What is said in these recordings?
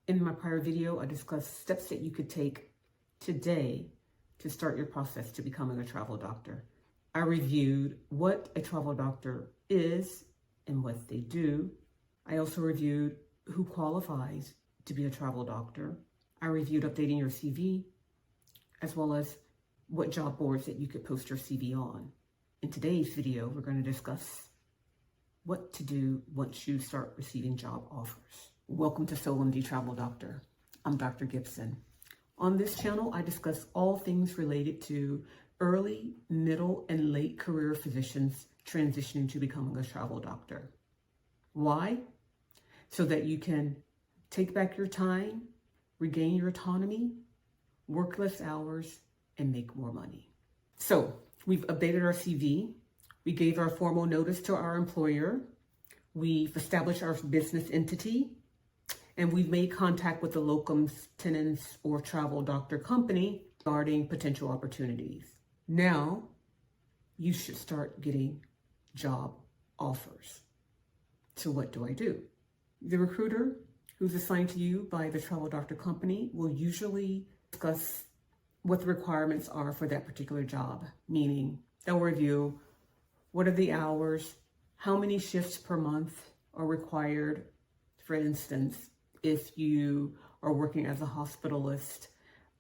In my prior video, I discussed steps that you could take today to start your process to becoming a travel doctor. I reviewed what a travel doctor is and what they do. I also reviewed who qualifies to be a travel doctor. I reviewed updating your CV, as well as what job boards that you could post your CV on. In today's video, we're going to discuss what to do once you start receiving job offers. Welcome to SoulMD Travel Doctor. I'm Dr. Gibson. On this channel, I discuss all things related to early, middle, and late career physicians transitioning to becoming a travel doctor. Why? So that you can take back your time, regain your autonomy, work less hours, and make more money. So we've updated our CV. We gave our formal notice to our employer. We've established our business entity, and we've made contact with the locums tenens or travel doctor company regarding potential opportunities. Now, you should start getting job offers. So what do I do? The recruiter who's assigned to you by the travel doctor company will usually discuss what the requirements are for that particular job, meaning they'll review what are the hours, how many shifts per month are required. For instance, if you are working as a hospitalist,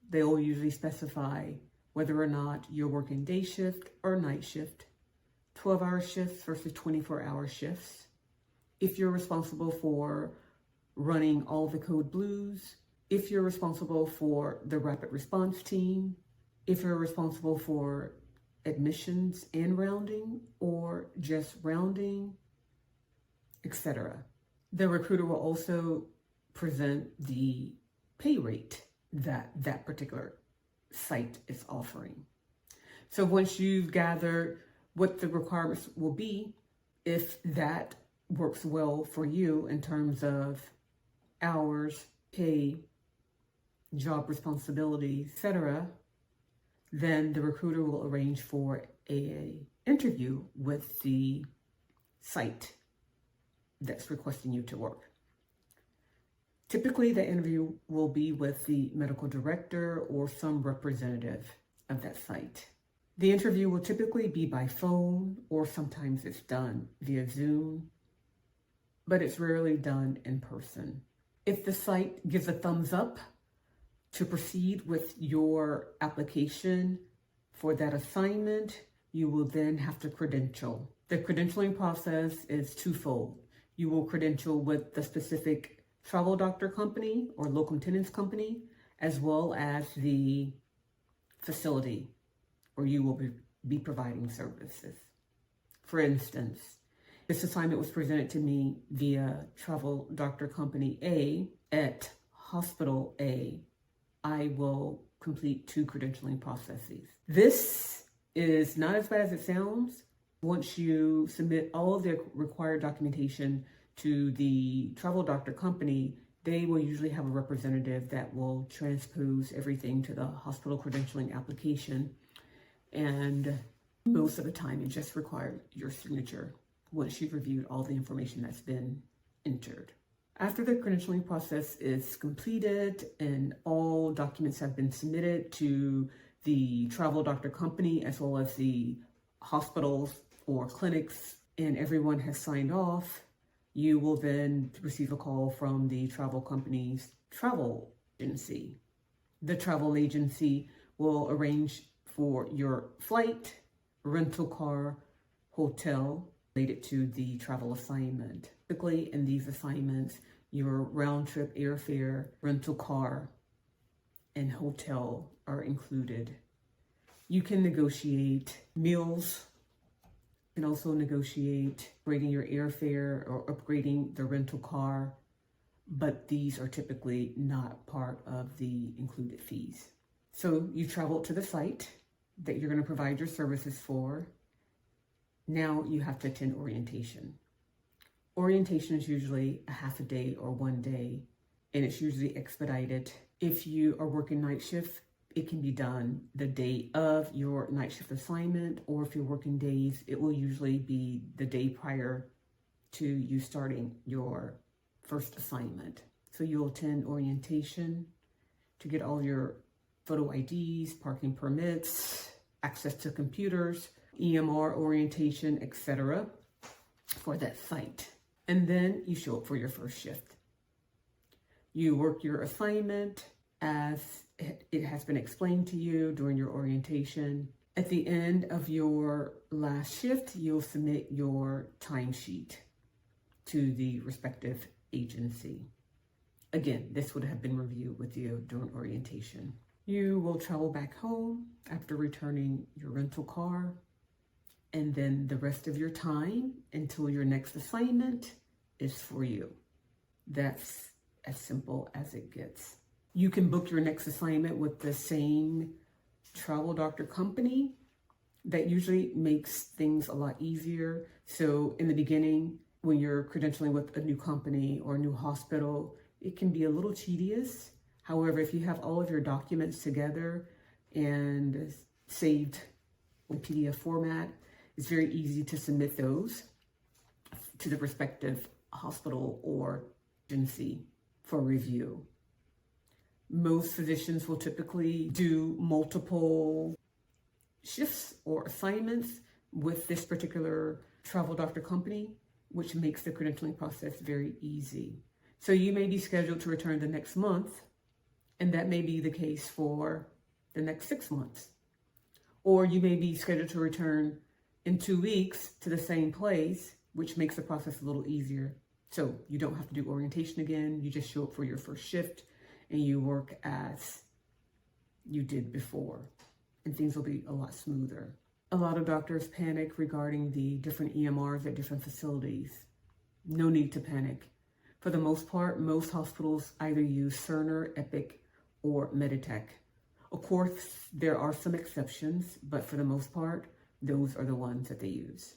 they'll usually specify whether or not you're working day shift or night shift, 12-hour shifts versus 24-hour shifts. If you're responsible for running all the code blues, if you're responsible for the rapid response team, if you're responsible for admissions and rounding or just rounding, etc. The recruiter will also present the pay rate that that particular site is offering. So once you've gathered what the requirements will be, if that works well for you in terms of hours, pay, job responsibilities, etc., then the recruiter will arrange for an interview with the site that's requesting you to work. Typically, the interview will be with the medical director or some representative of that site. The interview will typically be by phone, or sometimes it's done via Zoom, but it's rarely done in person. If the site gives a thumbs up to proceed with your application for that assignment, you will then have to credential. The credentialing process is twofold. You will credential with the specific travel doctor company or locum tenens company, as well as the facility where you will be providing services. For instance, this assignment was presented to me via travel doctor company A at hospital A. I will complete 2 credentialing processes. This is not as bad as it sounds. Once you submit all of the required documentation to the travel doctor company, they will usually have a representative that will transpose everything to the hospital credentialing application. And most of the time, it just requires your signature once you've reviewed all the information that's been entered. After the credentialing process is completed and all documents have been submitted to the travel doctor company as well as the hospitals or clinics, and everyone has signed off, you will then receive a call from the travel company's travel agency. The travel agency will arrange for your flight, rental car, hotel related to the travel assignment. Typically in these assignments, your round trip airfare, rental car, and hotel are included. You can negotiate meals. You can also negotiate upgrading your airfare or upgrading the rental car, but these are typically not part of the included fees. So you travel to the site that you're going to provide your services for. Now you have to attend orientation. Orientation is usually a half a day or 1 day, and it's usually expedited. If you are working night shift, it can be done the day of your night shift assignment, or if you're working days, it will usually be the day prior to you starting your first assignment. So you'll attend orientation to get all your photo IDs, parking permits, access to computers, EMR orientation, etc. for that site. And then you show up for your first shift. You work your assignment as it has been explained to you during your orientation. At the end of your last shift, you'll submit your timesheet to the respective agency. Again, this would have been reviewed with you during orientation. You will travel back home after returning your rental car, and then the rest of your time until your next assignment is for you. That's as simple as it gets. You can book your next assignment with the same travel doctor company. That usually makes things a lot easier. So in the beginning, when you're credentialing with a new company or a new hospital, it can be a little tedious. However, if you have all of your documents together and saved in PDF format, it's very easy to submit those to the respective hospital or agency for review. Most physicians will typically do multiple shifts or assignments with this particular travel doctor company, which makes the credentialing process very easy. So you may be scheduled to return the next month, and that may be the case for the next 6 months. Or you may be scheduled to return in 2 weeks to the same place, which makes the process a little easier. So you don't have to do orientation again. You just show up for your first shift and you work as you did before, and things will be a lot smoother. A lot of doctors panic regarding the different EMRs at different facilities. No need to panic. For the most part, most hospitals either use Cerner, Epic, or Meditech. Of course, there are some exceptions, but for the most part, those are the ones that they use.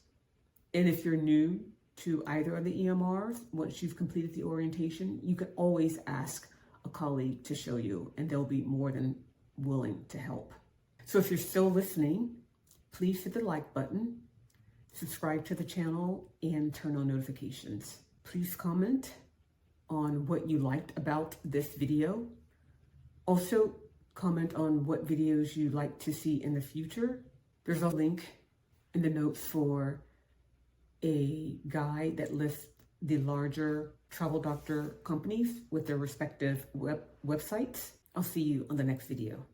And if you're new to either of the EMRs, once you've completed the orientation, you can always ask a colleague to show you, and they'll be more than willing to help. So if you're still listening, please hit the like button, subscribe to the channel, and turn on notifications. Please comment on what you liked about this video. Also, comment on what videos you'd like to see in the future. There's a link in the notes for a guide that lists the larger travel doctor companies with their respective websites. I'll see you on the next video.